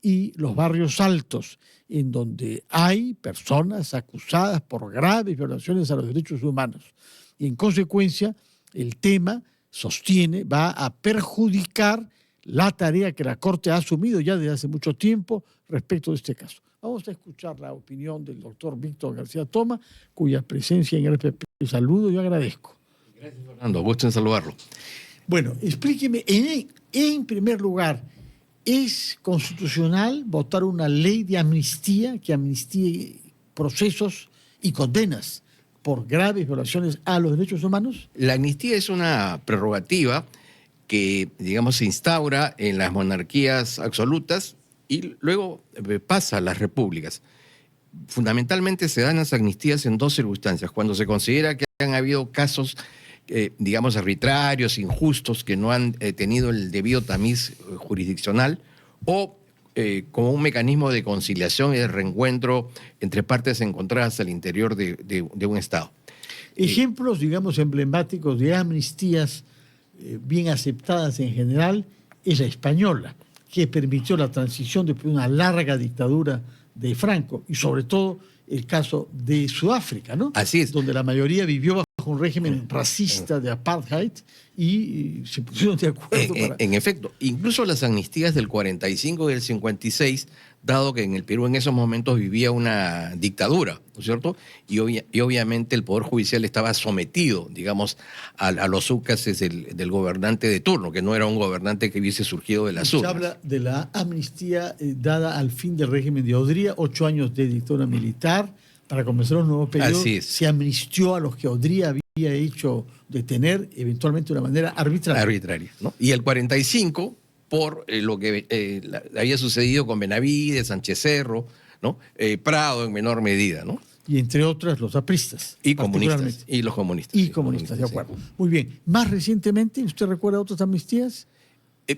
y los barrios altos, en donde hay personas acusadas por graves violaciones a los derechos humanos. Y en consecuencia, el tema, sostiene, va a perjudicar la tarea que la Corte ha asumido ya desde hace mucho tiempo respecto de este caso. Vamos a escuchar la opinión del doctor Víctor García Toma, cuya presencia en RPP saludo y agradezco. Gracias, Fernando. Gusto en saludarlo. Bueno, explíqueme, en primer lugar, ¿es constitucional votar una ley de amnistía que amnistíe procesos y condenas por graves violaciones a los derechos humanos? La amnistía es una prerrogativa que, digamos, se instaura en las monarquías absolutas y luego pasa a las repúblicas. Fundamentalmente se dan las amnistías en dos circunstancias: cuando se considera que han habido casos, digamos, arbitrarios, injustos, que no han tenido el debido tamiz jurisdiccional, o como un mecanismo de conciliación y de reencuentro entre partes encontradas al interior de un Estado. Ejemplos, digamos, emblemáticos de amnistías bien aceptadas en general es la española, que permitió la transición después de una larga dictadura de Franco, y sobre todo el caso de Sudáfrica, ¿no? Así es. Donde la mayoría vivió bajo un régimen racista de apartheid y se pusieron de acuerdo para... En efecto, incluso las amnistías del 45 y del 56, dado que en el Perú en esos momentos vivía una dictadura, ¿no es cierto? Y obviamente el Poder Judicial estaba sometido, digamos, a los úcases del gobernante de turno, que no era un gobernante que hubiese surgido de las urnas. Se habla de la amnistía dada al fin del régimen de Odría, 8 años de dictadura militar, para comenzar un nuevo periodo. Así es. Se amnistió a los que Odría había hecho detener, eventualmente de una manera arbitraria. Arbitraria, ¿no? Y el 45, por lo que había sucedido con Benavides, Sánchez Cerro, ¿no? Prado en menor medida, ¿no? Y entre otras los apristas. Y comunistas. Y los comunistas. Y comunistas, de acuerdo. Sí. Muy bien. Más recientemente, ¿usted recuerda otras amnistías?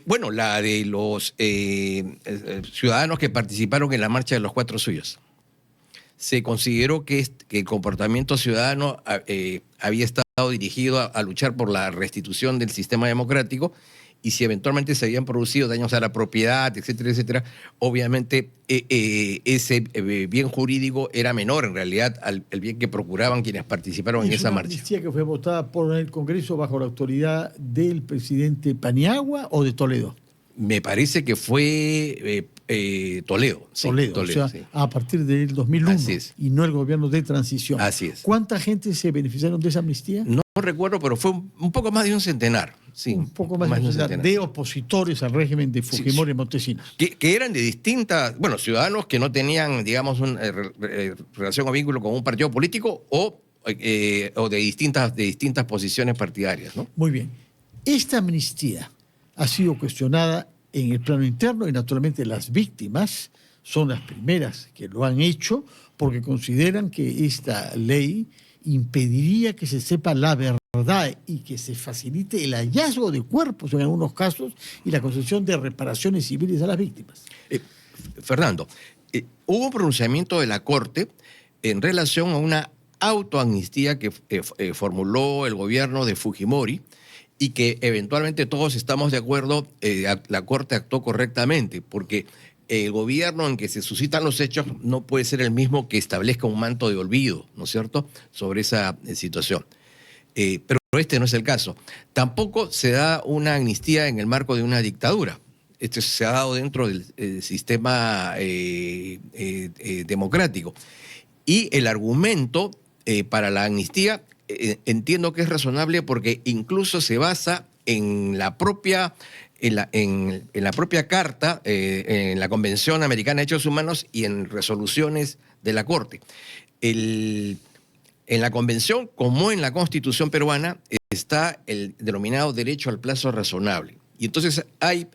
Bueno, la de los ciudadanos que participaron en la marcha de los 4 suyos. Se consideró que el comportamiento ciudadano había estado dirigido a luchar por la restitución del sistema democrático, y si eventualmente se habían producido daños a la propiedad, etcétera, etcétera, obviamente ese bien jurídico era menor en realidad al bien que procuraban quienes participaron en esa marcha. ¿Es una amnistía que fue votada por el Congreso bajo la autoridad del presidente Paniagua o de Toledo? Me parece que fue Toledo. Sí, Toledo, o sea, sí, a partir del 2001. Así es. Y no el gobierno de transición. Así es. ¿Cuánta gente se beneficiaron de esa amnistía? No recuerdo, pero fue un poco más de un centenar. Sí, un poco más de un centenar de opositores al régimen de Fujimori y Montesinos. Que eran de distintas, bueno, ciudadanos que no tenían, digamos, una relación o vínculo con un partido político o de distintas posiciones partidarias, ¿no? Muy bien. Esta amnistía ha sido cuestionada en el plano interno y naturalmente las víctimas son las primeras que lo han hecho porque consideran que esta ley impediría que se sepa la verdad y que se facilite el hallazgo de cuerpos en algunos casos y la concesión de reparaciones civiles a las víctimas. Fernando, hubo un pronunciamiento de la Corte en relación a una autoamnistía que formuló el gobierno de Fujimori, y que eventualmente todos estamos de acuerdo, la Corte actuó correctamente, porque el gobierno en que se suscitan los hechos no puede ser el mismo que establezca un manto de olvido, ¿no es cierto?, sobre esa situación. Pero este no es el caso. Tampoco se da una amnistía en el marco de una dictadura. Esto se ha dado dentro del sistema democrático. Y el argumento para la amnistía entiendo que es razonable porque incluso se basa en la propia carta, en la Convención Americana de Derechos Humanos y en resoluciones de la Corte. En la Convención, como en la Constitución peruana, está el denominado derecho al plazo razonable. Y entonces hay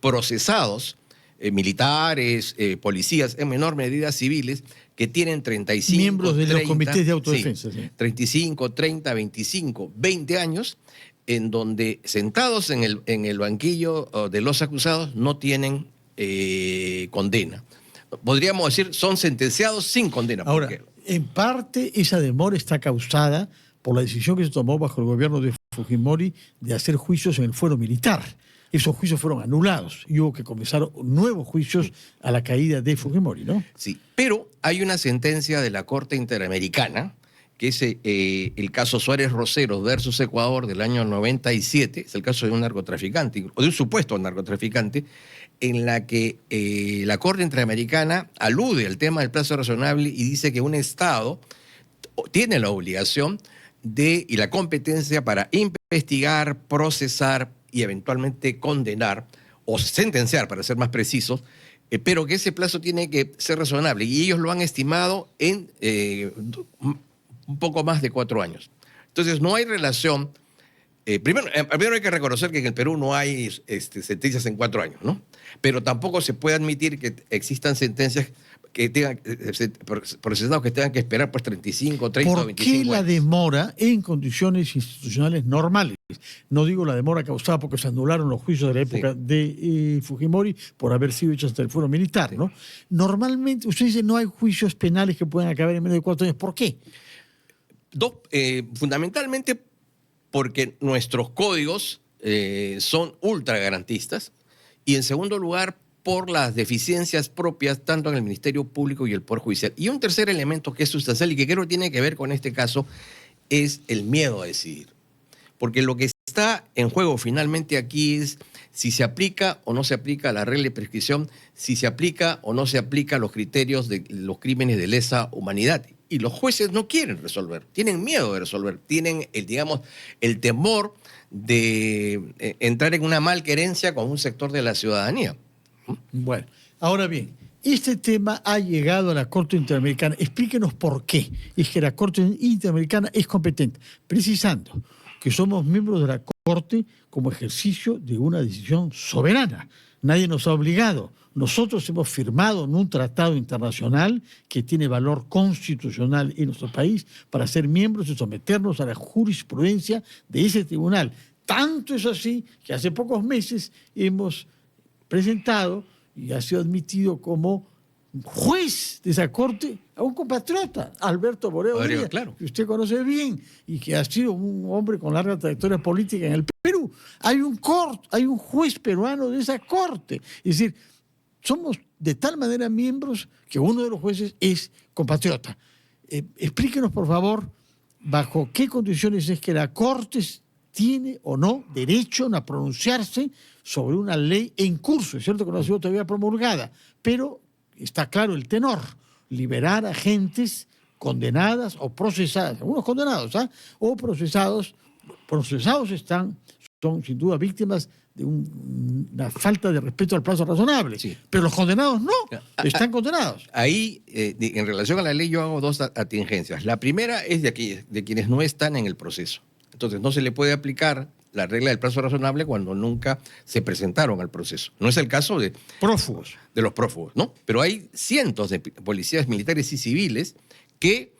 procesados, militares, policías, en menor medida civiles, que tienen 35, miembros de 30, los comités de autodefensa. Sí, 35, 30, 25, 20 años, en donde sentados en el banquillo de los acusados no tienen condena. Podríamos decir, son sentenciados sin condena. Ahora, en parte esa demora está causada por la decisión que se tomó bajo el gobierno de Fujimori de hacer juicios en el fuero militar. esos juicios fueron anulados y hubo que comenzar nuevos juicios a la caída de Fujimori, ¿no? Sí, pero hay una sentencia de la Corte Interamericana, que es el caso Suárez Roseros versus Ecuador del año 97, es el caso de un narcotraficante, o de un supuesto narcotraficante, en la que la Corte Interamericana alude al tema del plazo razonable y dice que un Estado tiene la obligación y la competencia para investigar, procesar y eventualmente condenar o sentenciar, para ser más precisos, pero que ese plazo tiene que ser razonable y ellos lo han estimado en un poco más de 4 años. Entonces no hay relación. Primero hay que reconocer que en el Perú no hay sentencias en 4 años, ¿no? Pero tampoco se puede admitir que existan sentencias que tengan procesados que tengan que esperar pues 35, 30 o 25 años. ¿Por qué la demora en condiciones institucionales normales? No digo la demora causada porque se anularon los juicios de la época de Fujimori por haber sido hechos hasta el fuero militar, ¿no? Normalmente, usted dice no hay juicios penales que puedan acabar en menos de 4 años. ¿Por qué? Fundamentalmente porque nuestros códigos son ultra garantistas y en segundo lugar por las deficiencias propias tanto en el Ministerio Público y el Poder Judicial. Y un tercer elemento que es sustancial y que creo que tiene que ver con este caso es el miedo a decidir. Porque lo que está en juego finalmente aquí es si se aplica o no se aplica la regla de prescripción, si se aplica o no se aplica los criterios de los crímenes de lesa humanidad. Y los jueces no quieren resolver, tienen miedo de resolver, tienen el temor de entrar en una malquerencia con un sector de la ciudadanía. Bueno, ahora bien, este tema ha llegado a la Corte Interamericana. Explíquenos por qué. Es que la Corte Interamericana es competente, precisando que somos miembros de la Corte como ejercicio de una decisión soberana. Nadie nos ha obligado. Nosotros hemos firmado en un tratado internacional que tiene valor constitucional en nuestro país para ser miembros y someternos a la jurisprudencia de ese tribunal. Tanto es así que hace pocos meses hemos presentado y ha sido admitido como juez de esa corte a un compatriota, Alberto Boreo Díaz, claro, que usted conoce bien y que ha sido un hombre con larga trayectoria política en el Perú. Hay un juez peruano de esa corte. Es decir, somos de tal manera miembros que uno de los jueces es compatriota. Explíquenos, por favor, bajo qué condiciones es que la Corte tiene o no derecho a pronunciarse sobre una ley en curso. Es cierto que no ha sido todavía promulgada, pero está claro el tenor: liberar a gentes condenadas o procesadas, algunos condenados, o procesados. Procesados son sin duda víctimas de una falta de respeto al plazo razonable, sí. Pero los condenados no, están condenados. Ahí, en relación a la ley, yo hago 2 atingencias. La primera es de quienes no están en el proceso. Entonces, no se le puede aplicar la regla del plazo razonable cuando nunca se presentaron al proceso. No es el caso de prófugos. De los prófugos, ¿no? Pero hay cientos de policías militares y civiles que,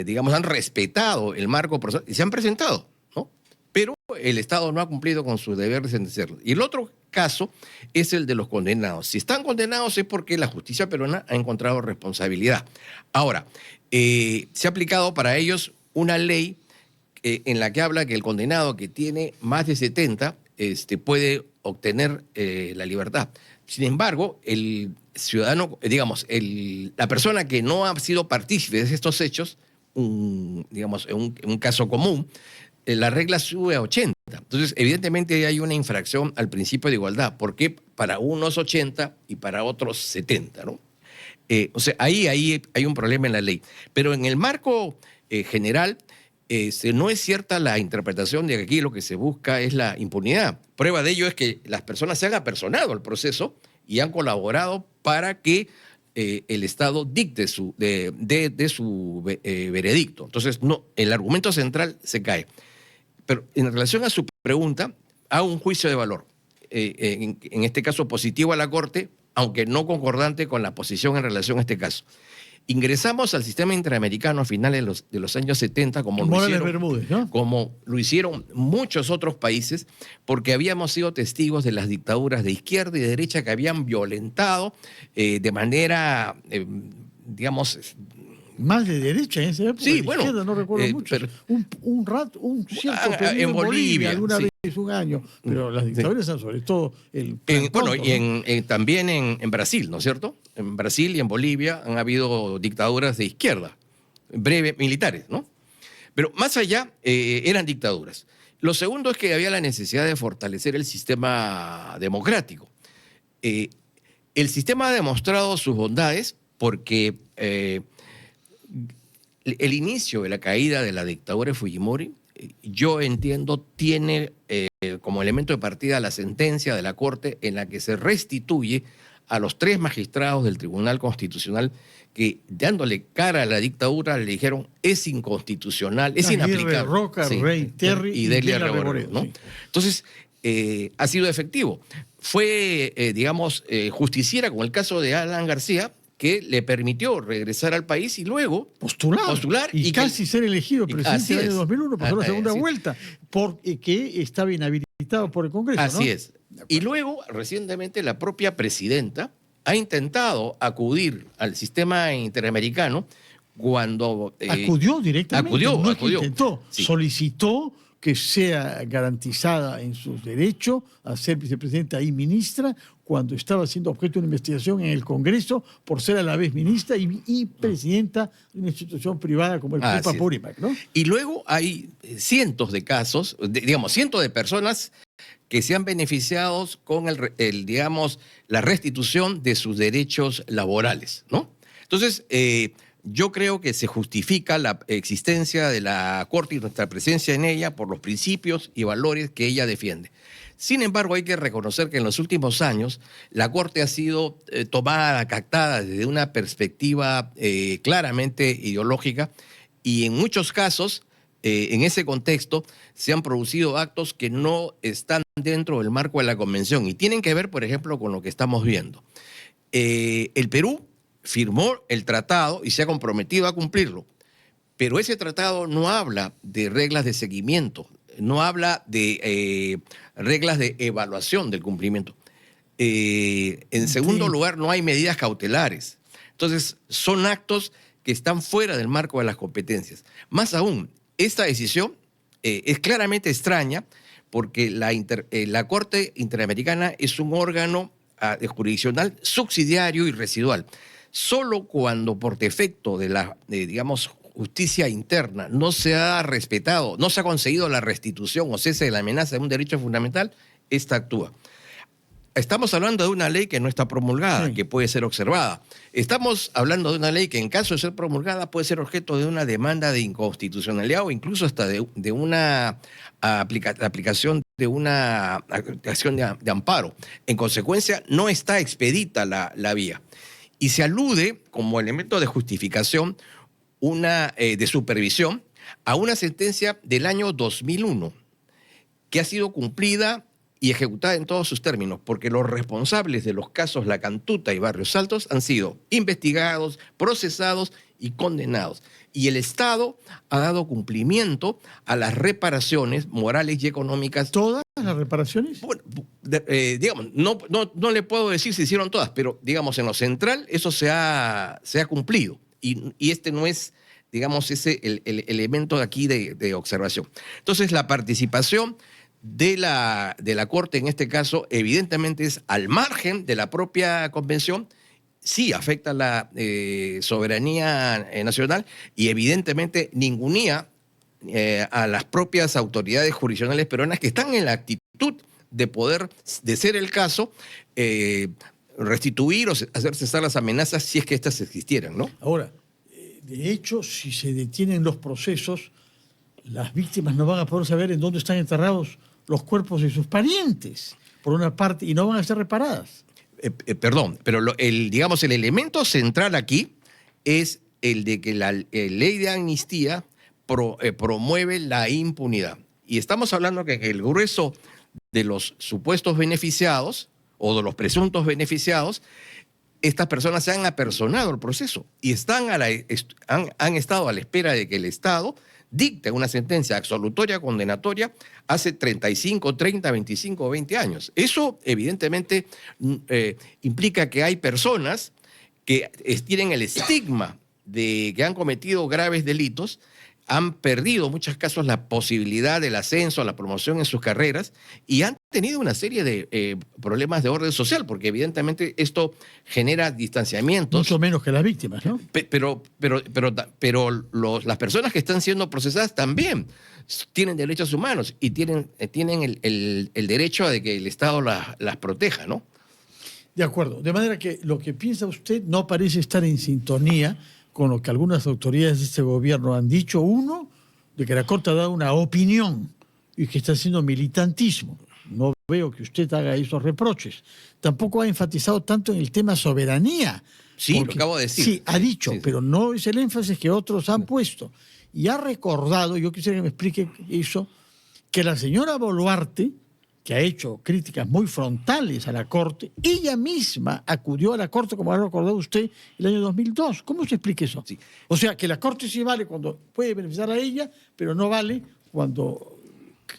digamos, han respetado el marco procesal y se han presentado, ¿no? Pero el Estado no ha cumplido con su deber de sentenciarlos. Y el otro caso es el de los condenados. Si están condenados es porque la justicia peruana ha encontrado responsabilidad. Ahora, se ha aplicado para ellos una ley en la que habla que el condenado que tiene más de 70 puede obtener la libertad. Sin embargo, el ciudadano, digamos, la persona que no ha sido partícipe de estos hechos, digamos, en un caso común, la regla sube a 80. Entonces, evidentemente hay una infracción al principio de igualdad, porque para unos 80 y para otros 70, ¿no? O sea, ahí hay un problema en la ley. Pero en el marco general, no es cierta la interpretación de que aquí lo que se busca es la impunidad. Prueba de ello es que las personas se han apersonado al proceso y han colaborado para que el Estado dicte su veredicto. Entonces, no, el argumento central se cae. Pero en relación a su pregunta, hago un juicio de valor. En este caso, positivo a la Corte, aunque no concordante con la posición en relación a este caso. Ingresamos al sistema interamericano a finales de los años 70, como lo hicieron muchos otros países, porque habíamos sido testigos de las dictaduras de izquierda y de derecha que habían violentado de manera, digamos, Más de derecha en esa época, Sí, de bueno, izquierda, no recuerdo mucho. pero- Un cierto periodo en Bolivia, alguna sí. vez, un año, pero las Sí. dictaduras son sobre todo el Bueno, Cóndor, y ¿no? también en Brasil, ¿no es cierto? En Brasil y en Bolivia han habido dictaduras de izquierda, breves, militares, ¿no? Pero más allá, eran dictaduras. Lo segundo es que había la necesidad de fortalecer el sistema democrático. Eh, el sistema ha demostrado sus bondades porque el inicio de la caída de la dictadura de Fujimori, yo entiendo, tiene como elemento de partida la sentencia de la Corte en la que se restituye a los 3 magistrados del Tribunal Constitucional que, dándole cara a la dictadura, le dijeron es inconstitucional, es Aguirre, inaplicable. Roca, Sí, Rey, Terry y y Delia Delia Reboreo, Reboreo, ¿no? sí. Entonces, ha sido efectivo. Fue, digamos, justiciera con el caso de Alan García, que le permitió regresar al país y luego Postular y casi ser elegido presidente en el año 2001, pasó la segunda vuelta, porque estaba inhabilitado por el Congreso, ¿no? Así es. Y luego, recientemente, la propia presidenta ha intentado acudir al sistema interamericano cuando... acudió directamente, acudió. Es que intentó, Sí. solicitó que sea garantizada en sus derechos a ser vicepresidenta y ministra cuando estaba siendo objeto de una investigación en el Congreso por ser a la vez ministra y presidenta de una institución privada como el Club Apurímac, ¿no? Y luego hay cientos de casos, digamos, cientos de personas que se han beneficiado con digamos, la restitución de sus derechos laborales, ¿no? Entonces, yo creo que se justifica la existencia de la Corte y nuestra presencia en ella por los principios y valores que ella defiende. Sin embargo, hay que reconocer que en los últimos años la Corte ha sido tomada, captada desde una perspectiva claramente ideológica y en muchos casos, en ese contexto, se han producido actos que no están dentro del marco de la Convención y tienen que ver, por ejemplo, con lo que estamos viendo. El Perú firmó el tratado y se ha comprometido a cumplirlo, pero ese tratado no habla de reglas de seguimiento, no habla de reglas de evaluación del cumplimiento. En segundo lugar, no hay medidas cautelares. Entonces, son actos que están fuera del marco de las competencias. Más aún, esta decisión es claramente extraña porque la Corte Interamericana es un órgano jurisdiccional subsidiario y residual. Solo cuando por defecto de la, digamos, justicia interna no se ha respetado, no se ha conseguido la restitución o cese de la amenaza de un derecho fundamental, esta actúa. Estamos hablando de una ley que no está promulgada, que puede ser observada. Estamos hablando de una ley que en caso de ser promulgada puede ser objeto de una demanda de inconstitucionalidad o incluso hasta de una aplicación de una acción de amparo. En consecuencia, no está expedita la vía. Y se alude como elemento de justificación de supervisión a una sentencia del año 2001 que ha sido cumplida y ejecutada en todos sus términos, porque los responsables de los casos La Cantuta y Barrios Altos han sido investigados, procesados y condenados. Y el Estado ha dado cumplimiento a las reparaciones morales y económicas. ¿Todas las reparaciones? Bueno, digamos, no le puedo decir si hicieron todas, pero digamos, en lo central eso se ha cumplido. Y este no es, digamos, el elemento de aquí de observación. Entonces, la participación de la Corte en este caso, evidentemente es al margen de la propia convención, sí afecta la soberanía nacional y evidentemente ningunea a las propias autoridades jurisdiccionales peruanas que están en la actitud de poder, de ser el caso, restituir o hacer cesar las amenazas si es que éstas existieran, ¿no? Ahora, de hecho, si se detienen los procesos, las víctimas no van a poder saber en dónde están enterrados los cuerpos de sus parientes, por una parte, y no van a ser reparadas. Perdón, pero digamos, el elemento central aquí es el de que la ley de amnistía promueve la impunidad. Y estamos hablando que el grueso de los supuestos beneficiados o de los presuntos beneficiados, estas personas se han apersonado al proceso y han estado a la espera de que el Estado dicta una sentencia absolutoria condenatoria hace 35, 30, 25 o 20 años. Eso evidentemente implica que hay personas que tienen el estigma de que han cometido graves delitos han perdido en muchos casos la posibilidad del ascenso, la promoción en sus carreras y han tenido una serie de problemas de orden social, porque evidentemente esto genera distanciamientos. Mucho menos que las víctimas, ¿no? Pero las personas que están siendo procesadas también tienen derechos humanos y tienen el derecho a de que el Estado las proteja, ¿no? De acuerdo. De manera que lo que piensa usted no parece estar en sintonía con lo que algunas autoridades de este gobierno han dicho. Uno, de que la Corte ha dado una opinión y que está haciendo militantismo. No veo que usted haga esos reproches. Tampoco ha enfatizado tanto en el tema soberanía. Sí, lo acabo de decir. Sí, ha dicho, sí. Pero no es el énfasis que otros han puesto. Y ha recordado, yo quisiera que me explique eso, que la señora Boluarte, que ha hecho críticas muy frontales a la Corte, ella misma acudió a la Corte, como ha recordado usted, el año 2002. ¿Cómo se explica eso? Sí. O sea, que la Corte sí vale cuando puede beneficiar a ella, pero no vale cuando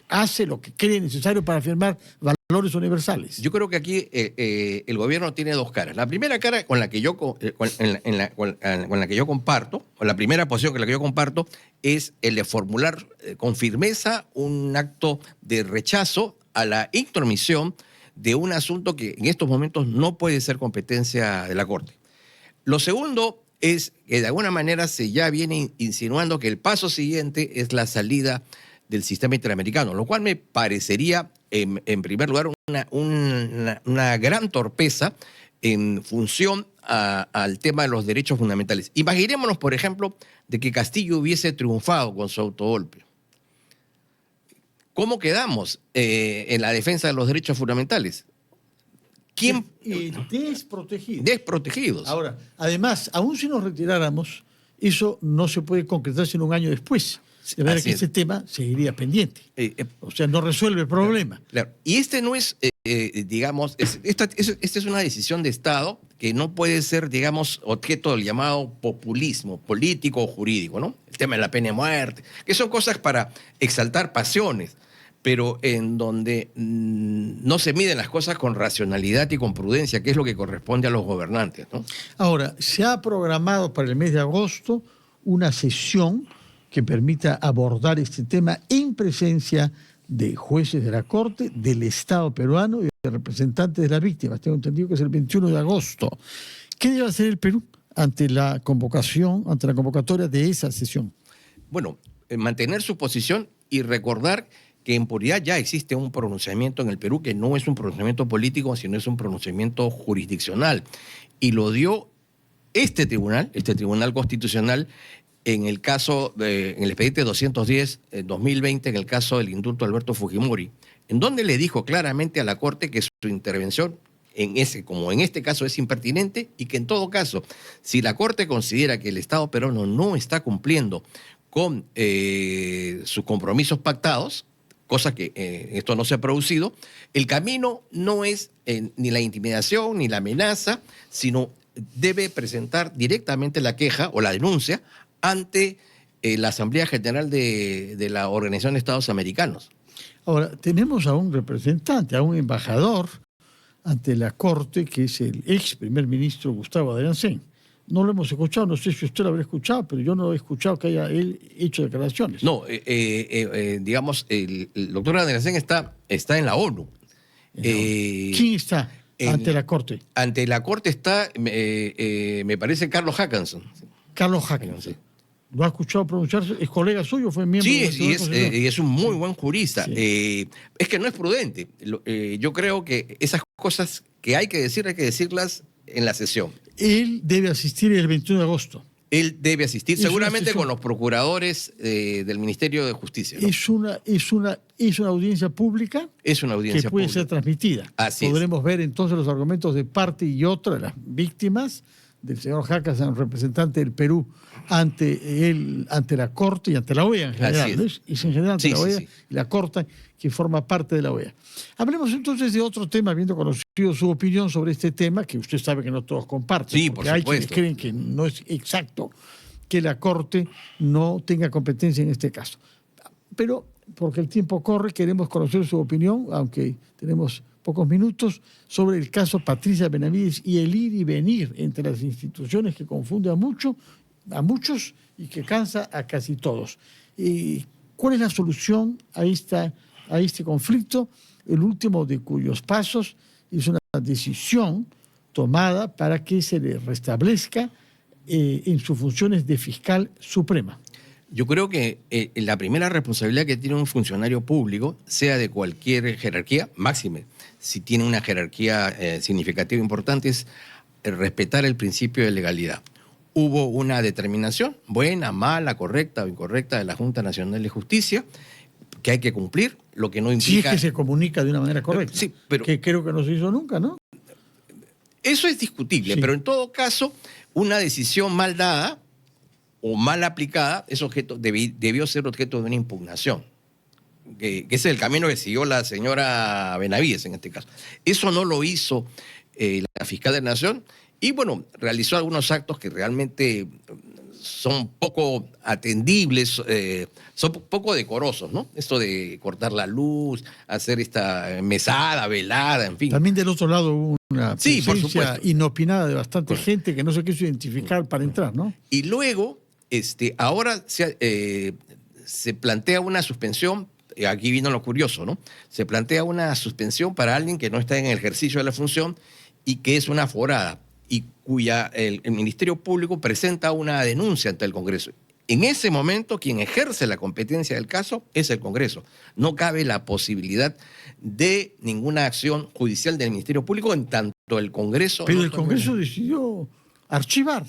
hace lo que cree necesario para afirmar valores universales. Yo creo que aquí el gobierno tiene dos caras. La primera cara con la que yo comparto, o la primera posición con la que yo comparto, es el de formular con firmeza un acto de rechazo a la intromisión de un asunto que en estos momentos no puede ser competencia de la Corte. Lo segundo es que de alguna manera se ya viene insinuando que el paso siguiente es la salida del sistema interamericano, lo cual me parecería, en primer lugar, una gran torpeza en función al tema de los derechos fundamentales. Imaginémonos, por ejemplo, de que Castillo hubiese triunfado con su autogolpe. ¿Cómo quedamos en la defensa de los derechos fundamentales? ¿Quién? Desprotegidos. Desprotegidos. Ahora, además, aún si nos retiráramos, eso no se puede concretar sino un año después. De manera que ese tema seguiría pendiente. O sea, no resuelve el problema. Claro. Y este no es, digamos, esta es una decisión de Estado que no puede ser, digamos, objeto del llamado populismo político o jurídico, ¿no? El tema de la pena de muerte, que son cosas para exaltar pasiones, pero en donde no se miden las cosas con racionalidad y con prudencia, que es lo que corresponde a los gobernantes, ¿no? Ahora, se ha programado para el mes de agosto una sesión que permita abordar este tema en presencia de jueces de la Corte, del Estado peruano y de representantes de las víctimas. Tengo entendido que es el 21 de agosto. ¿Qué debe hacer el Perú ante la convocatoria de esa sesión? Bueno, mantener su posición y recordar que en puridad ya existe un pronunciamiento en el Perú que no es un pronunciamiento político, sino es un pronunciamiento jurisdiccional. Y lo dio este tribunal constitucional, en el caso, en el expediente 210-2020, en el caso del indulto de Alberto Fujimori, en donde le dijo claramente a la Corte que su intervención, como en este caso, es impertinente y que en todo caso, si la Corte considera que el Estado peruano no está cumpliendo con sus compromisos pactados, cosa que esto no se ha producido, el camino no es ni la intimidación ni la amenaza, sino debe presentar directamente la queja o la denuncia ante la Asamblea General de la Organización de Estados Americanos. Ahora, tenemos a un representante, a un embajador ante la Corte, que es el ex primer ministro Gustavo Adriancén. No lo hemos escuchado, no sé si usted lo habrá escuchado, pero yo no he escuchado que haya él hecho declaraciones. No, digamos, el doctor Adriancén está en la ONU. ¿Quién está ante la Corte? Ante la Corte está, me parece, Carlos Hackenson. Carlos Hackenson. Sí. ¿Lo ha escuchado pronunciarse? ¿Es colega suyo? ¿Fue miembro de la y es un muy buen jurista. Sí. Es que no es prudente. Yo creo que esas cosas que hay que decirlas en la sesión. Él debe asistir el 21 de agosto. Él debe asistir, seguramente con los procuradores del Ministerio de Justicia, ¿no? Es una audiencia pública. Es una audiencia que puede pública. ser transmitida. Así Podremos ver entonces los argumentos de parte y otra de las víctimas, del señor Hackenson, representante del Perú, ante la Corte y ante la OEA en general. ¿No es? Es en general ante la OEA y la Corte, que forma parte de la OEA. Hablemos entonces de otro tema, habiendo conocido su opinión sobre este tema, que usted sabe que no todos comparten. Sí, por supuesto. Hay quienes creen que no es exacto que la Corte no tenga competencia en este caso. Pero, porque el tiempo corre, queremos conocer su opinión, aunque tenemos pocos minutos, sobre el caso Patricia Benavides y el ir y venir entre las instituciones que confunde a mucho, a muchos y que cansa a casi todos. ¿Cuál es la solución a este conflicto? El último de cuyos pasos es una decisión tomada para que se le restablezca en sus funciones de fiscal suprema. Yo creo que la primera responsabilidad que tiene un funcionario público, sea de cualquier jerarquía, máxime, si tiene una jerarquía significativa importante, es respetar el principio de legalidad. Hubo una determinación, buena, mala, correcta o incorrecta, de la Junta Nacional de Justicia, que hay que cumplir, lo que no implica... Si es que se comunica de una manera correcta, sí, pero que creo que no se hizo nunca, ¿no? Eso es discutible, sí. Pero en todo caso, una decisión mal dada o mal aplicada debió ser objeto de una impugnación, que es el camino que siguió la señora Benavides en este caso. Eso no lo hizo la fiscal de la Nación y, bueno, realizó algunos actos que realmente son poco atendibles, son poco decorosos, ¿no? Esto de cortar la luz, hacer esta mesada, velada, en fin. También del otro lado hubo una presencia por inopinada de bastante gente que no se quiso identificar para entrar, ¿no? Y luego, ahora se plantea una suspensión, aquí vino lo curioso, ¿no? Se plantea una suspensión para alguien que no está en el ejercicio de la función y que es una aforada, y cuya el Ministerio Público presenta una denuncia ante el Congreso. En ese momento, quien ejerce la competencia del caso es el Congreso. No cabe la posibilidad de ninguna acción judicial del Ministerio Público en tanto el Congreso... Pero el Congreso decidió archivar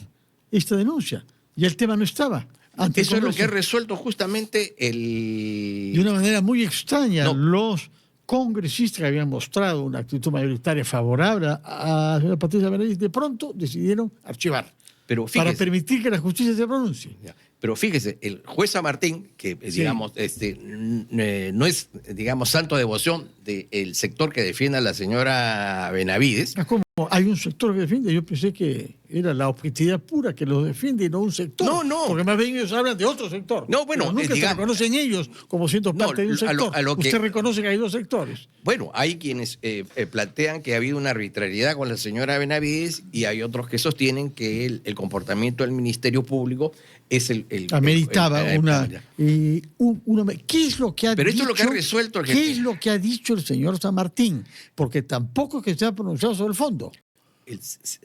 esta denuncia y el tema no estaba. Eso es lo que ha resuelto justamente de una manera muy extraña. No. Los congresistas que habían mostrado una actitud mayoritaria favorable a la señora Patricia Benavides, de pronto decidieron archivar. Pero fíjese, para permitir que la justicia se pronuncie. Pero fíjese, el juez San Martín, que digamos, no es, digamos, santo devoción del sector que defiende a la señora Benavides. ¿Cómo? Hay un sector que defiende. Yo pensé que era la objetividad pura que los defiende y no un sector. No. Porque más bien ellos hablan de otro sector. No, bueno, pero nunca se reconocen ellos como siendo parte de un sector. Usted reconoce que hay dos sectores. Bueno, hay quienes plantean que ha habido una arbitrariedad con la señora Benavides y hay otros que sostienen que el comportamiento del Ministerio Público es ameritaba una... ¿Qué es lo que ha dicho? Pero esto es lo que ha resuelto... ¿Qué es lo que ha dicho el señor San Martín? Porque tampoco es que se ha pronunciado sobre el fondo.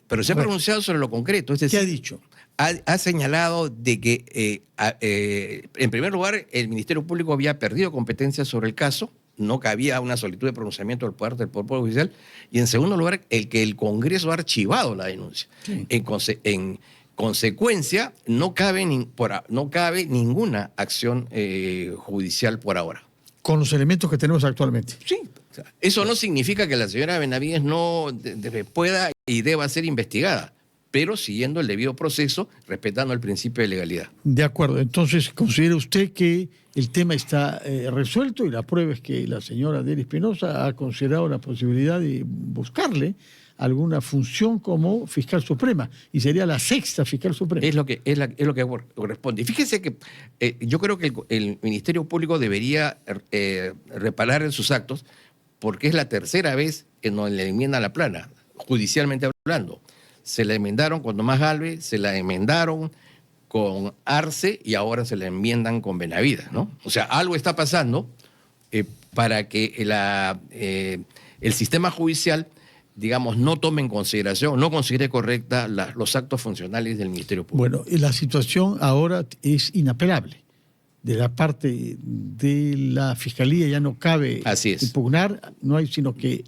Pero se ha pronunciado sobre lo concreto. Es decir, ¿qué ha dicho? Ha señalado de que, en primer lugar, el Ministerio Público había perdido competencia sobre el caso, no cabía una solicitud de pronunciamiento por parte del Poder Judicial, y en segundo lugar, que el Congreso ha archivado la denuncia. Sí. En consecuencia, no cabe ninguna acción judicial por ahora. Con los elementos que tenemos actualmente. Sí. Eso no significa que la señora Benavides no pueda y deba ser investigada, pero siguiendo el debido proceso, respetando el principio de legalidad. De acuerdo. Entonces, ¿considera usted que el tema está resuelto? Y la prueba es que la señora Adele Espinosa ha considerado la posibilidad de buscarle alguna función como fiscal suprema, y sería la sexta fiscal suprema. Es lo que corresponde. Y fíjese que yo creo que el Ministerio Público debería reparar en sus actos, porque es la tercera vez que nos le enmiendan la plana, judicialmente hablando. Se la enmendaron con Tomás Galvez, se la enmendaron con Arce y ahora se la enmiendan con Benavides, ¿no? O sea, algo está pasando para que el sistema judicial, digamos, no tome en consideración, no considere correcta los actos funcionales del Ministerio Público. Bueno, la situación ahora es inapelable. De la parte de la Fiscalía ya no cabe impugnar, no hay sino que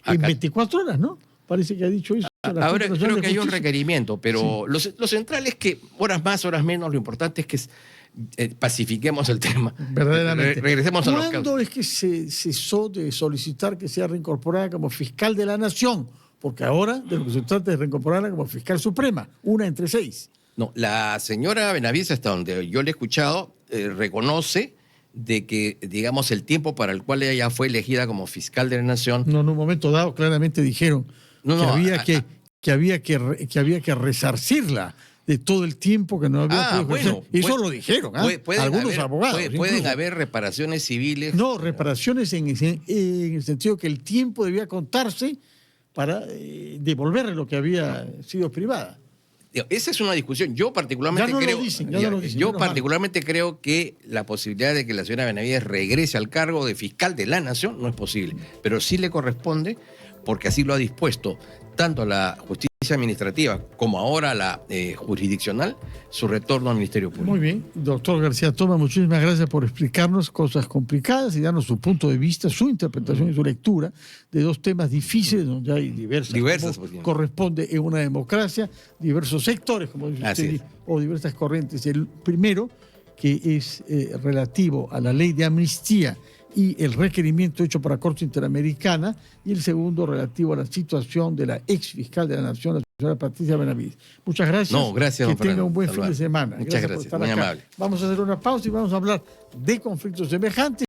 en 24 horas, ¿no? Parece que ha dicho eso. Ahora creo que hay un requerimiento, pero sí. Lo central es que horas más, horas menos, lo importante es que pacifiquemos el tema. Verdaderamente. Regresemos a los casos. ¿Cuándo es que se cesó de solicitar que sea reincorporada como fiscal de la Nación? Porque ahora de lo que se trata es reincorporarla como fiscal suprema, una entre 6. No, la señora Benavides, hasta donde yo le he escuchado, reconoce de que, digamos, el tiempo para el cual ella fue elegida como fiscal de la Nación... No, en un momento dado claramente dijeron que había que resarcirla de todo el tiempo que no había podido ejercer. Eso lo dijeron, algunos abogados. Pueden haber reparaciones civiles. No, reparaciones en el sentido que el tiempo debía contarse para devolverle lo que había sido privada. Esa es una discusión. Yo particularmente Ya no lo creo, dicen, ya no lo dicen, yo menos mal. particularmente creo que la posibilidad de que la señora Benavides regrese al cargo de fiscal de la Nación no es posible, pero sí le corresponde porque así lo ha dispuesto tanto la justicia administrativa como ahora la jurisdiccional, su retorno al Ministerio Público. Muy bien, doctor García Toma, muchísimas gracias por explicarnos cosas complicadas y darnos su punto de vista, su interpretación y su lectura de dos temas difíciles donde hay diversas como corresponde en una democracia, diversos sectores, como dice usted, o diversas corrientes. El primero, que es relativo a la ley de amnistía y el requerimiento hecho por la Corte Interamericana, y el segundo relativo a la situación de la ex fiscal de la Nación, la señora Patricia Benavides. Muchas gracias. No, gracias, que don Fernando. tenga un buen fin de semana. Muchas gracias, muy amable. Vamos a hacer una pausa y vamos a hablar de conflictos semejantes.